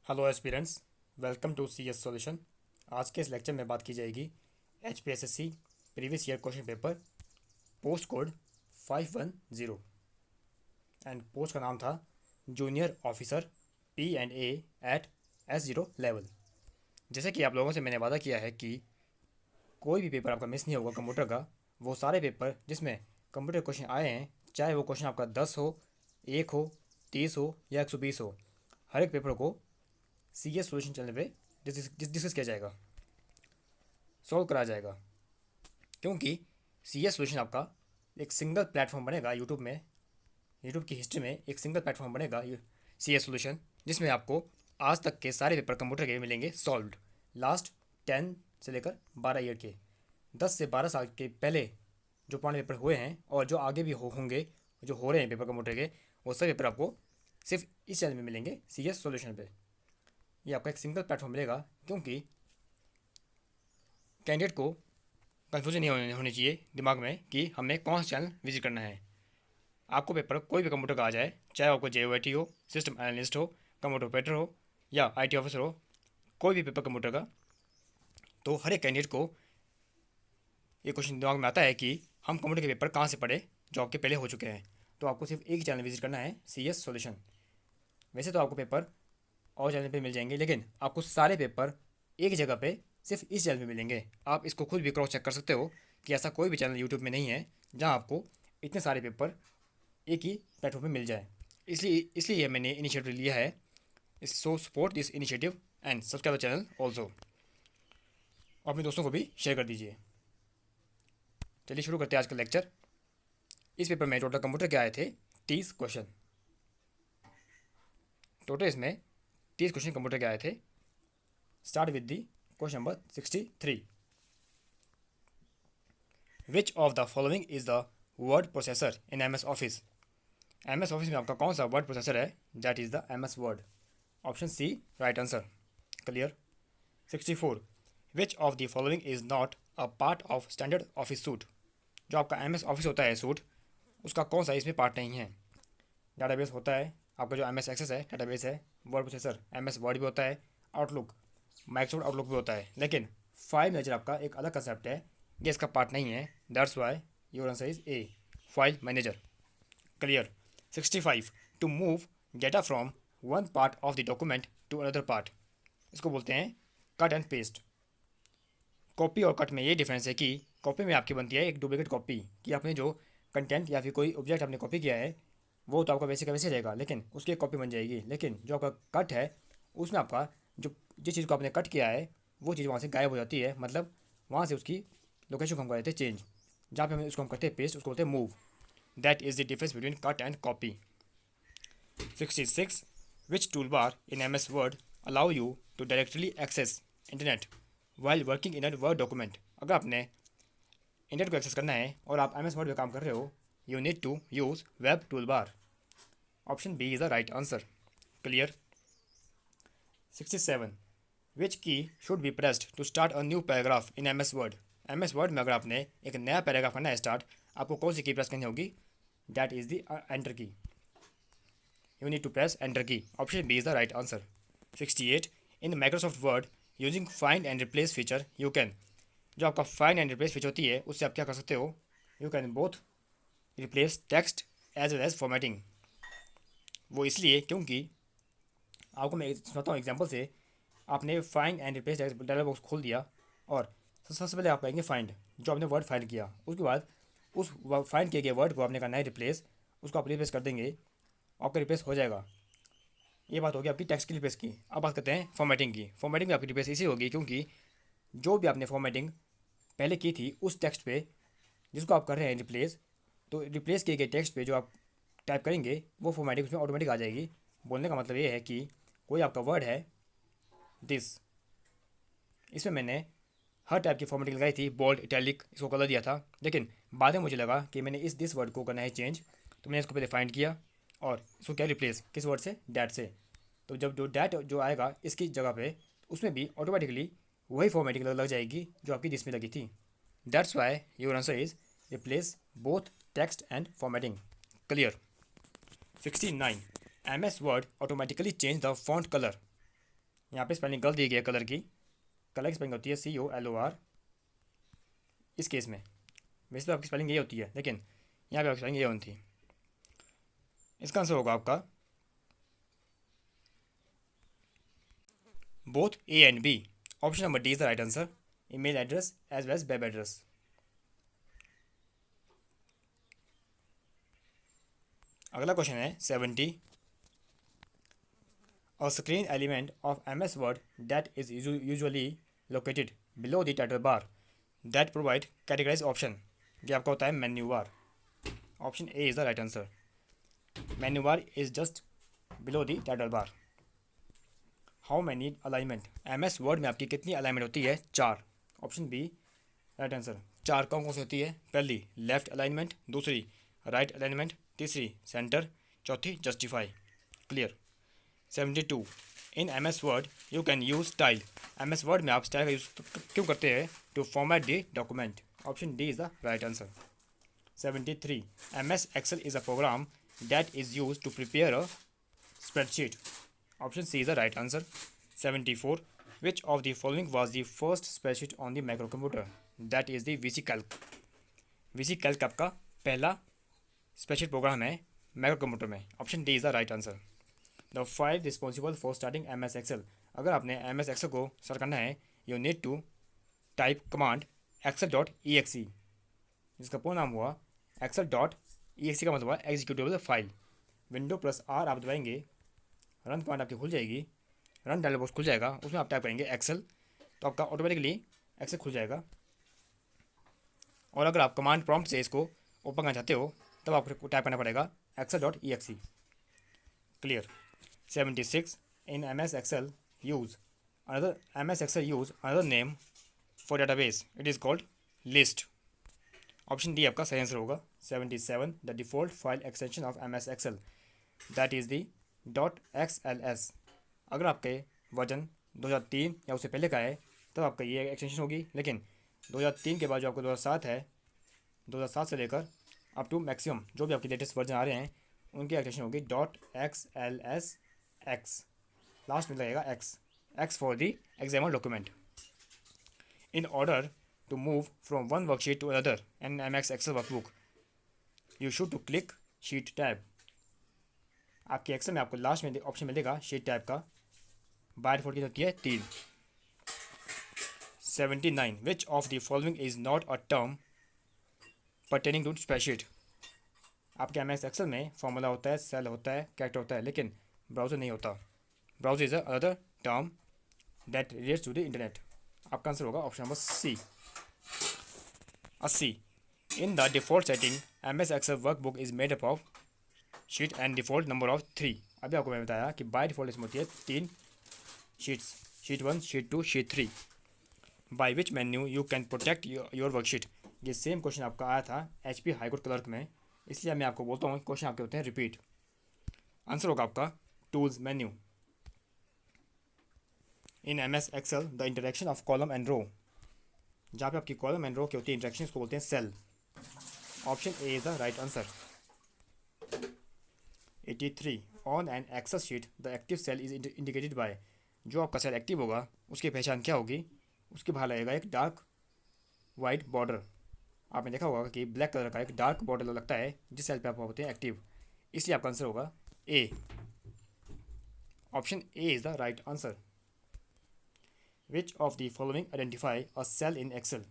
Hello aspirants, welcome to C S solution. आज के इस लेक्चर में बात की जाएगी H P S S C previous year question paper post code 510 and post का नाम था junior officer P and A at S0 level. जैसे कि आप लोगों से मैंने वादा किया है कि कोई भी पेपर आपका मिस नहीं होगा कंप्यूटर का। वो सारे पेपर जिसमें कंप्यूटर क्वेश्चन आए हैं, चाहे वो क्वेश्चन आपका 10 हो, 1 हो, 30 हो या 120 हो, हर एक पेपर को सी एस सोल्यूशन चैनल पे डिस्कस किया जाएगा, सॉल्व कराया जाएगा। क्योंकि सी एस सोल्यूशन आपका एक सिंगल प्लेटफॉर्म बनेगा यूट्यूब में, यूट्यूब की हिस्ट्री में एक सिंगल प्लेटफॉर्म बनेगा सी एस सोल्यूशन, जिसमें आपको आज तक के सारे पेपर कंप्यूटर के मिलेंगे सॉल्व्ड। लास्ट 10 से लेकर 12 ईयर के, 10 से 12 साल के पहले जो पुराने पेपर हुए हैं और जो आगे भी होंगे, जो हो रहे हैं पेपर कंप्यूटर के, वो सब पेपर आपको सिर्फ इस चैनल में मिलेंगे सी एस सोल्यूशन पे। ये आपका एक सिंगल प्लेटफॉर्म मिलेगा, क्योंकि कैंडिडेट को कन्फ्यूजन नहीं होनी चाहिए दिमाग में कि हमें कौन सा चैनल विजिट करना है। आपको पेपर कोई भी कंप्यूटर का आ जाए, चाहे आपको JOIT हो, सिस्टम एनालिस्ट हो, कंप्यूटर ऑपरेटर हो या IT ऑफिसर हो, कोई भी पेपर कंप्यूटर का, तो हर एक कैंडिडेट को ये क्वेश्चन दिमाग में आता है कि हम कंप्यूटर के पेपर कहाँ से पढ़े जो आपके पहले हो चुके हैं। तो आपको सिर्फ एक ही चैनल विजिट करना है, CS सॉल्यूशन। वैसे तो आपको पेपर और चैनल पे मिल जाएंगे, लेकिन आपको सारे पेपर एक जगह पे सिर्फ इस चैनल पे मिलेंगे। आप इसको खुद भी क्रॉस चेक कर सकते हो कि ऐसा कोई भी चैनल यूट्यूब में नहीं है जहां आपको इतने सारे पेपर एक ही प्लेटफॉर्म पे मिल जाए। इसलिए मैंने इनिशिएटिव लिया है। So support this initiative and subscribe the channel also. अपने दोस्तों को भी शेयर कर दीजिए। चलिए शुरू करते हैं आज का लेक्चर। इस पेपर में टोटल कंप्यूटर के आए थे 30 क्वेश्चन। टोटल इसमें 30 क्वेश्चन कंप्यूटर के आए थे। Start with the question number 63। Which of the following is the word processor in MS Office? MS Office में आपका कौन सा वर्ड प्रोसेसर है? That is the MS Word. Option C right answer. Clear. 64। Which of the following is not a part of standard office suite? जो आपका MS office होता है suit, उसका कौन सा इसमें पार्ट नहीं है? डाटाबेस होता है, आपका जो MS एक्सेस है डाटाबेस है। वर्ड प्रोसेसर MS वर्ड भी होता है। आउटलुक माइक्रोसॉफ्ट आउटलुक भी होता है। लेकिन फाइल मैनेजर आपका एक अलग कंसेप्ट है, ये इसका पार्ट नहीं है। That's why your answer is A, file manager. Clear. 65। To move data from one part of the document to another part, इसको बोलते हैं कट एंड पेस्ट। कॉपी और कट में ये डिफरेंस है कि कॉपी में आपकी बनती है एक डुप्लीकेट कॉपी, कि आपने जो कंटेंट या फिर कोई ऑब्जेक्ट आपने कॉपी किया है वो तो आपका वैसे का वैसे रहेगा, लेकिन उसकी एक कॉपी बन जाएगी। लेकिन जो आपका कट है, उसमें आपका जो जिस चीज़ को आपने कट किया है वो चीज़ वहाँ से गायब हो जाती है। मतलब वहाँ से उसकी लोकेशन को हम कर देते हैं चेंज। जहाँ पे हम उसको हम करते हैं पेस्ट, उसको बोलते हैं move. That is the difference between cut and copy. 66। Which tool bar in MS Word allow you to directly access internet while working in a word document? अगर आपने इंटरनेट को एक्सेस करना है और आप MS वर्ड में काम कर रहे हो, you need to use web tool bar. Option B is the right answer. Clear. 67। Which key should be pressed to start a new paragraph in MS Word? MS Word में अगर आपने एक नया पैराग्राफ करना है स्टार्ट, आपको कौन सी की प्रेस करनी होगी? That is the enter key. You need to press enter key. Option B is the right answer. 68। In Microsoft Word using find and replace feature you can, जो आपका फाइंड एंड रिप्लेस फीचर होती है उससे आप क्या कर सकते हो? You can both replace text as well as formatting. वो इसलिए क्योंकि आपको मैं सुनाता हूँ एग्जाम्पल से। आपने find and replace dialog box खोल दिया और सबसे पहले आप कहेंगे फाइंड, जो आपने वर्ड फाइंड किया, उसके बाद उस फाइंड किए गए वर्ड को आपने करना है रिप्लेस, उसको आप रिप्लेस कर देंगे, आपका रिप्लेस हो जाएगा। ये बात होगी आपकी टेक्स्ट की रिप्लेस की। अब बात करते हैं फॉर्मेटिंग की। फॉर्मेटिंग में आपकी रिप्लेस इसी होगी क्योंकि जो भी आपने फॉर्मेटिंग पहले की थी उस टेक्स्ट पे जिसको आप कर रहे हैं रिप्लेस, तो रिप्लेस किए गए टेक्स्ट पे जो आप टाइप करेंगे वो फॉर्मेटिंग उसमें ऑटोमेटिक आ जाएगी। बोलने का मतलब ये है कि कोई आपका वर्ड है दिस, इसमें मैंने हर टाइप की फॉर्मेटिंग लगाई थी, बोल्ड इटैलिक इसको कलर दिया था, लेकिन बाद में मुझे लगा कि मैंने इस दिस वर्ड को करना है चेंज, तो मैंने इसको पहले फाइंड किया और इसको क्या रिप्लेस किस वर्ड से? डैट से। तो जब जो डैट जो आएगा इसकी जगह पे, उसमें भी ऑटोमेटिकली वही फॉर्मेटिंग लग जाएगी जो आपकी दिस में लगी थी। That's why your answer is replace both text and formatting. Clear. 69। MS word automatically change the font colour यहाँ पे स्पेलिंग गलत दी गई है कलर की स्पेलिंग होती है COLOR इस केस में। वैसे तो आपकी स्पेलिंग ये होती है, लेकिन यहाँ पे आपकी स्पेलिंग ये होनी थी। इसका आंसर होगा आपका both A and B। Option number D is the right answer, email address as well as web address. अगला क्वेश्चन है 70। A screen element of MS Word that is usually located below the title bar that provide categorized option। ये आपका होता है menu bar. Option A is the right answer, menu bar is just below the title bar. How many alignment, MS Word में आपकी कितनी alignment होती है? 4। Option B right answer. 4 कौन कौन सी होती है? पहली लेफ्ट अलाइनमेंट, दूसरी राइट अलाइनमेंट, तीसरी सेंटर, चौथी justify. Clear. 72। In MS Word you can use style. MS Word में आप स्टाइल का यूज क्यों करते हैं? To format the document. Option D is the right answer. 73। MS Excel is a program that is used to prepare a spreadsheet. Option C is the right answer. 74. Which of the following was the first spreadsheet on the microcomputer? That is the VC Calc. VC Calc आपका पहला spreadsheet programme है micro computer में। Option D is the right answer. The file responsible for starting MS Excel। अगर आपने MS Excel को start करना है, you need to type command excel.exe, जिसका पूरा नाम हुआ excel.exe का मतलब हुआ executable file. Window plus R आप दबाएंगे, रन कमांड आपकी खुल जाएगी, रन डायलॉग बॉक्स खुल जाएगा, उसमें आप टाइप करेंगे एक्सेल, तो आपका ऑटोमेटिकली एक्सेल खुल जाएगा। और अगर आप कमांड प्रॉम्प्ट से इसको ओपन करना चाहते हो तब आपको टाइप करना पड़ेगा excel.exe। Clear. 76। In MS Excel use another name for database, it is called list. Option D आपका सही आंसर होगा। 77। The default file extension of MS Excel that is the .xls। अगर आपके वर्जन 2003 या उससे पहले का है तब आपका ये एक्सटेंशन होगी, लेकिन 2003 के बाद जो आपको 2007 है, 2007 से लेकर अप टू मैक्सिमम जो भी आपके लेटेस्ट वर्जन आ रहे हैं उनकी एक्सटेंशन होगी .xlsx। लास्ट में लगेगा x for the example document. In order to move from one worksheet to another in MS Excel workbook, you should to click sheet tab। आपके एक्सेल में आपको लास्ट में ऑप्शन मिलेगा शीट टैब का। By default की होती है 3। 79। Which of the following is not a term pertaining to spreadsheet. आपके MS Excel में फॉर्मूला होता है, सेल होता है, कैरेक्टर होता है, लेकिन ब्राउजर नहीं होता। Browser is other term that relates to the internet. आपका आंसर होगा option number C. 80। In the default setting MS Excel workbook is made up of sheet and default number of 3। अभी आपको मैंने बताया कि बाय डिफॉल्ट इसमें होती है 3 sheets, sheet 1, sheet 2, sheet 3। By which menu you can protect your worksheet. ये same question आपका आया था HP हाईकोर्ट क्लर्क में, इसलिए मैं आपको बोलता हूँ क्वेश्चन आपके होते हैं रिपीट। आंसर होगा आपका tools menu. In MS Excel the interaction of column and row, जहाँ पे आपकी कॉलम एंड रो की होती है इंटरेक्शन, इसको बोलते हैं cell. Option A is the right answer. 83। On an Excel sheet the active cell is indicated by. जो आपका सेल एक्टिव होगा उसकी पहचान क्या होगी? उसके बाहर लगेगा एक डार्क वाइट बॉर्डर। आपने देखा होगा कि ब्लैक कलर का एक डार्क बॉर्डर लगता है जिस सेल पे आप होते हैं एक्टिव, इसलिए आपका आंसर होगा A. Option A is the right answer. Which of the following identify a cell in Excel.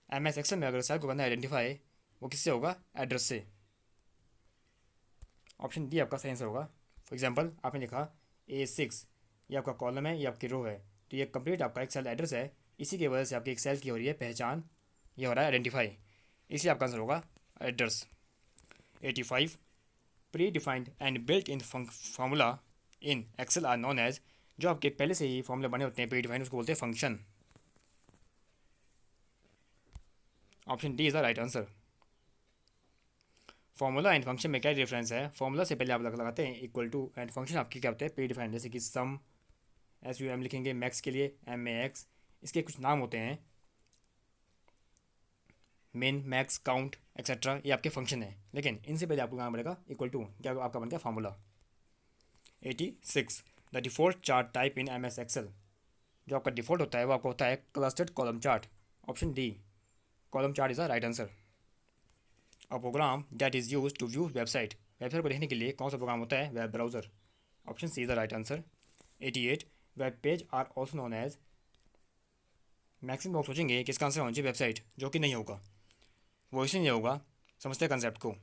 MS Excel में अगर सेल को करना है आइडेंटिफाई, वो किससे होगा? एड्रेस से। ऑप्शन डी आपका सही आंसर होगा। फॉर एग्जांपल आपने लिखा A6, ये आपका कॉलम है, ये आपकी रो है, तो ये कंप्लीट आपका एक सेल एड्रेस है, इसी की वजह से आपकी एक सेल की हो रही है पहचान, ये हो रहा है आइडेंटिफाई, इसलिए आपका आंसर होगा address. 85। Predefined and built in formula in Excel are known as. जो आपके पहले से ही फॉर्मूले बने होते हैं प्री डिफाइंड, उसको बोलते हैं function. Option D is the right answer. Formula and function में क्या डिफरेंस है? फॉर्मूला से पहले आप लगाते हैं इक्वल टू, एंड फंक्शन आपकी क्या होते हैं? प्री डिफाइंड, जैसे कि सम SUM लिखेंगे, मैक्स के लिए MAX, इसके कुछ नाम होते हैं, मिन, मैक्स, काउंट एक्सेट्रा, ये आपके फंक्शन है, लेकिन इनसे पहले आपको कहना पड़ेगा इक्वल टू, क्या आपका बन गया formula. 86। The default chart type in MS Excel, जो आपका डिफ़ॉल्ट होता है वो आपका होता है clustered column chart. Option D, column chart is the right answer. A program that is use to view website, website को देखने के लिए कौन सा प्रोग्राम होता है? Web browser. Option C is the right answer. 88, web page are also known as. Maximum लोग सोचेंगे कि इसका आंसर होना चाहिए वेबसाइट, जो कि नहीं होगा। वो इसलिए नहीं होगा, समझते हैं कंसेप्ट को।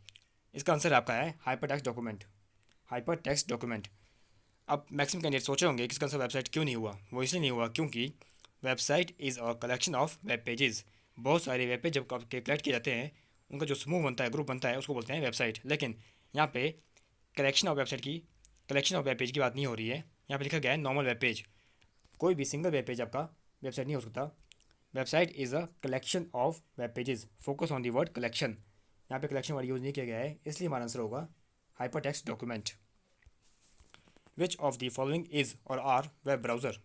इसका आंसर आपका है hyper text document. Hyper text document. अब मैक्सिमम कैंडिडेट सोचे होंगे कि इसका आंसर वेबसाइट क्यों नहीं हुआ। वो इसलिए नहीं हुआ क्योंकि website is a collection of web pages. बहुत सारे वेब पेज जब आपके कलेक्ट किए जाते हैं, उनका जो समूह बनता है, ग्रुप बनता है, उसको बोलते हैं वेबसाइट। लेकिन यहाँ पे कलेक्शन ऑफ वेबसाइट की, कलेक्शन ऑफ वेब पेज की बात नहीं हो रही है। यहाँ पे लिखा गया है नॉर्मल वेब पेज। कोई भी सिंगल वेब पेज आपका वेबसाइट नहीं हो सकता। Website is a collection of web pages. Focus on the word collection. यहाँ पे कलेक्शन वर्ड यूज़ नहीं किया गया है, इसलिए हमारा आंसर होगा hyper text document. Which of the following is और आर वेब ब्राउज़र?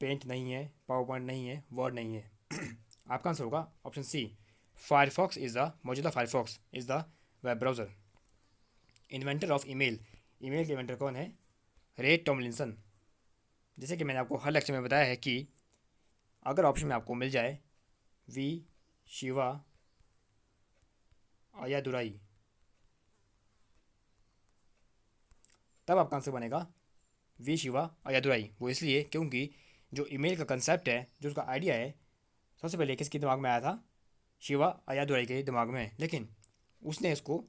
पेंट नहीं है, पावर पॉइंट नहीं है, वर्ड नहीं है। आपका आंसर होगा option C, Firefox is the, मौजूदा Firefox is the web browser. Inventor of email, email के इन्वेंटर कौन है? रे टॉमलिंसन। जैसे कि मैंने आपको हर लेक्चर में बताया है कि अगर ऑप्शन में आपको मिल जाए वी शिवा अयादुराई, तब आपका आंसर बनेगा वी शिवा अयादुराई। वो इसलिए क्योंकि जो ईमेल का कंसेप्ट है, जो उसका आइडिया है, सबसे पहले किसके दिमाग में आया था? शिवा अयादुराई के दिमाग में। लेकिन उसने इसको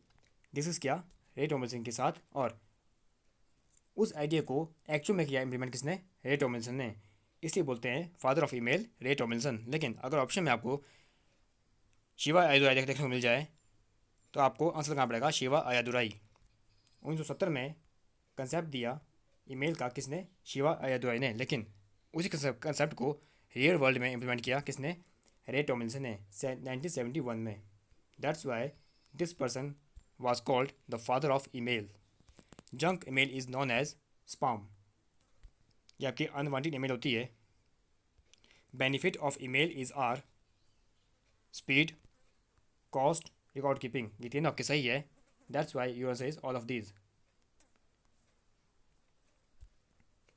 डिस्कस किया रे टॉमलिंसन के साथ, और उस आइडिया को एक्चुअल में किया इम्प्लीमेंट किसने? रे टॉमलिंसन ने। इसलिए बोलते हैं फादर ऑफ ईमेल रे टॉमलिंसन। लेकिन अगर ऑप्शन में आपको शिवा अयादुराई देखने को मिल जाए, तो आपको आंसर लगाना पड़ेगा शिवा अयादुराई। 1970 में कंसेप्ट दिया ईमेल का किसने? शिवा अयादुराई ने। लेकिन उसी कंसेप्ट को रियल वर्ल्ड में इम्प्लीमेंट किया किसने? रे टॉमलिंसन ने 1971 में। That's why this person was called the father of email. Junk email is known as spam. ये आपकी अनवांटेड ईमेल होती है। Benefit of email is are speed, cost, record keeping. ये तीनों आपके सही है। That's why your answer is all of these.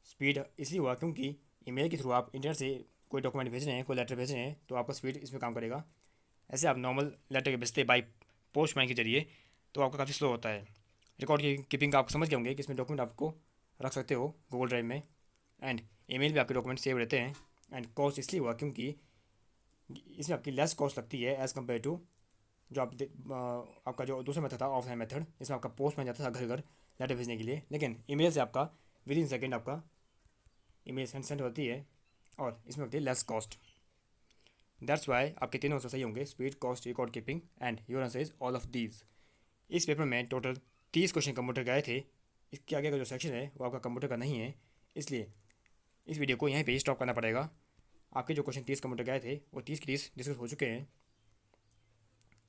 Speed इसलिए हुआ क्योंकि ईमेल के थ्रू आप इंटरनेट से कोई डॉक्यूमेंट भेज रहे हैं, कोई लेटर भेज रहे हैं, तो आपका स्पीड इसमें काम करेगा। ऐसे आप नॉर्मल लेटर के भेजते बाई पोस्टमैन के जरिए, तो आपका काफ़ी स्लो होता है। रिकॉर्ड कीपिंग का आप समझ गए होंगे कि इसमें डॉक्यूमेंट आपको रख सकते हो गूगल ड्राइव में, एंड ईमेल भी आपके डॉक्यूमेंट सेव रहते हैं। एंड कॉस्ट इसलिए हुआ क्योंकि इसमें आपकी लेस कॉस्ट लगती है एज़ कम्पेयर टू जो आपका जो दूसरा मेथड था ऑफलाइन मेथड, इसमें आपका पोस्टमैन जाता था घर घर लेटर भेजने के लिए। लेकिन ईमेल से आपका विद इन सेकेंड आपका ईमेल सेंड होती है, और इसमें होती है लेस कॉस्ट। दैट्स वाई आपके तीनों आंसर सही होंगे, speed, cost, record keeping, and your answer is all of these. इस पेपर में टोटल 30 क्वेश्चन कंप्यूटर के आए थे। इसके आगे का जो सेक्शन है वो आपका कंप्यूटर का नहीं है, इसलिए इस वीडियो को यहीं पे स्टॉप करना पड़ेगा। आपके जो क्वेश्चन 30 कंप्यूटर के आए थे वो 30 के 30 डिस्कस हो चुके हैं।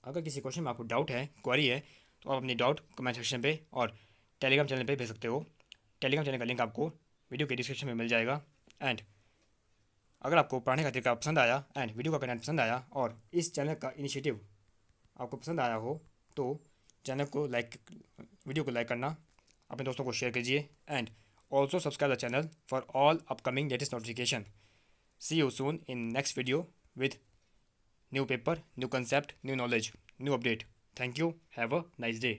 अगर किसी क्वेश्चन में आपको डाउट है, क्वेरी है, तो आप अपनी डाउट कमेंट सेक्शन पे और टेलीग्राम चैनल पे भेज सकते हो। टेलीग्राम चैनल का लिंक आपको वीडियो के डिस्क्रिप्शन में मिल जाएगा। एंड अगर आपको पढ़ने का तरीका पसंद आया एंड वीडियो का कंटेंट पसंद आया और इस चैनल का इनिशिएटिव आपको पसंद आया हो, तो चैनल को लाइक, वीडियो को लाइक करना, अपने दोस्तों को शेयर कीजिए, and also subscribe the channel for all upcoming latest notification. See you soon in next video with new paper, new concept, new knowledge, new update. Thank you. Have a nice day.